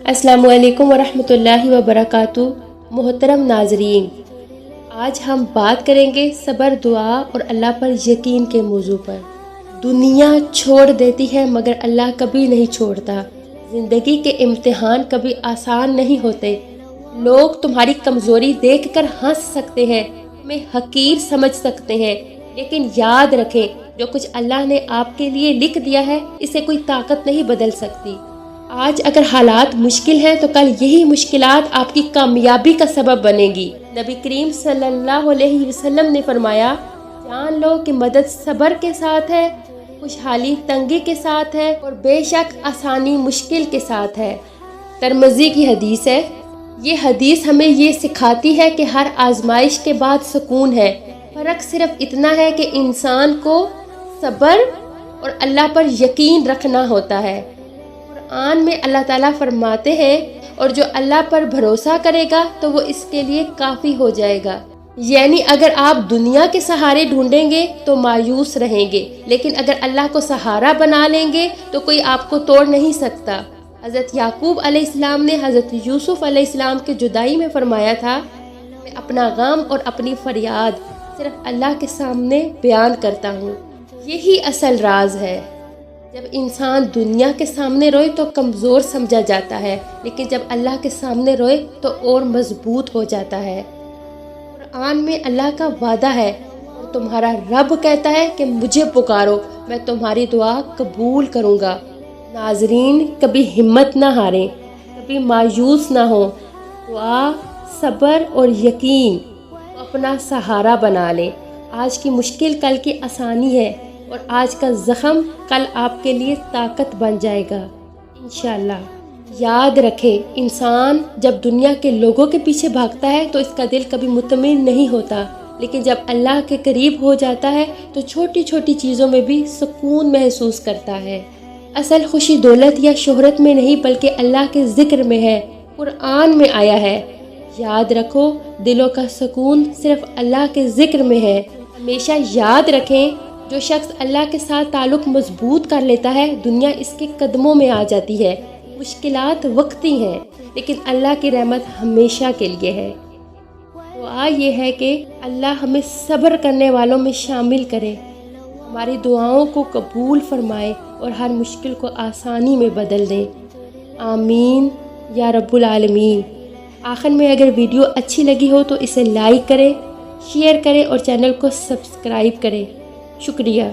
السلام علیکم ورحمۃ اللہ وبرکاتہ۔ محترم ناظرین، آج ہم بات کریں گے صبر، دعا اور اللہ پر یقین کے موضوع پر۔ دنیا چھوڑ دیتی ہے مگر اللہ کبھی نہیں چھوڑتا۔ زندگی کے امتحان کبھی آسان نہیں ہوتے۔ لوگ تمہاری کمزوری دیکھ کر ہنس سکتے ہیں، تمہیں حقیر سمجھ سکتے ہیں، لیکن یاد رکھیں جو کچھ اللہ نے آپ کے لیے لکھ دیا ہے اسے کوئی طاقت نہیں بدل سکتی۔ آج اگر حالات مشکل ہیں تو کل یہی مشکلات آپ کی کامیابی کا سبب بنے گی۔ نبی کریم صلی اللہ علیہ وسلم نے فرمایا، جان لو کہ مدد صبر کے ساتھ ہے، خوشحالی تنگی کے ساتھ ہے اور بے شک آسانی مشکل کے ساتھ ہے۔ ترمذی کی حدیث ہے۔ یہ حدیث ہمیں یہ سکھاتی ہے کہ ہر آزمائش کے بعد سکون ہے۔ فرق صرف اتنا ہے کہ انسان کو صبر اور اللہ پر یقین رکھنا ہوتا ہے۔ قرآن میں اللہ تعالیٰ فرماتے ہیں، اور جو اللہ پر بھروسہ کرے گا تو وہ اس کے لیے کافی ہو جائے گا۔ یعنی اگر آپ دنیا کے سہارے ڈھونڈیں گے تو مایوس رہیں گے، لیکن اگر اللہ کو سہارا بنا لیں گے تو کوئی آپ کو توڑ نہیں سکتا۔ حضرت یعقوب علیہ السلام نے حضرت یوسف علیہ السلام کے جدائی میں فرمایا تھا، میں اپنا غم اور اپنی فریاد صرف اللہ کے سامنے بیان کرتا ہوں۔ یہی اصل راز ہے۔ جب انسان دنیا کے سامنے روئے تو کمزور سمجھا جاتا ہے، لیکن جب اللہ کے سامنے روئے تو اور مضبوط ہو جاتا ہے۔ قرآن میں اللہ کا وعدہ ہے، اور تمہارا رب کہتا ہے کہ مجھے پکارو، میں تمہاری دعا قبول کروں گا۔ ناظرین، کبھی ہمت نہ ہاریں، کبھی مایوس نہ ہوں۔ دعا، صبر اور یقین کو اپنا سہارا بنا لیں۔ آج کی مشکل کل کی آسانی ہے، اور آج کا زخم کل آپ کے لیے طاقت بن جائے گا انشاءاللہ۔ یاد رکھیں، انسان جب دنیا کے لوگوں کے پیچھے بھاگتا ہے تو اس کا دل کبھی مطمئن نہیں ہوتا، لیکن جب اللہ کے قریب ہو جاتا ہے تو چھوٹی چھوٹی چیزوں میں بھی سکون محسوس کرتا ہے۔ اصل خوشی دولت یا شہرت میں نہیں بلکہ اللہ کے ذکر میں ہے۔ قرآن میں آیا ہے، یاد رکھو دلوں کا سکون صرف اللہ کے ذکر میں ہے۔ ہمیشہ یاد رکھیں، جو شخص اللہ کے ساتھ تعلق مضبوط کر لیتا ہے دنیا اس کے قدموں میں آ جاتی ہے۔ مشکلات وقتی ہیں، لیکن اللہ کی رحمت ہمیشہ کے لیے ہے۔ دعا یہ ہے کہ اللہ ہمیں صبر کرنے والوں میں شامل کرے، ہماری دعاؤں کو قبول فرمائے اور ہر مشکل کو آسانی میں بدل دیں۔ آمین یا رب العالمین۔ آخر میں اگر ویڈیو اچھی لگی ہو تو اسے لائک کریں، شیئر کریں اور چینل کو سبسکرائب کریں۔ شکریہ۔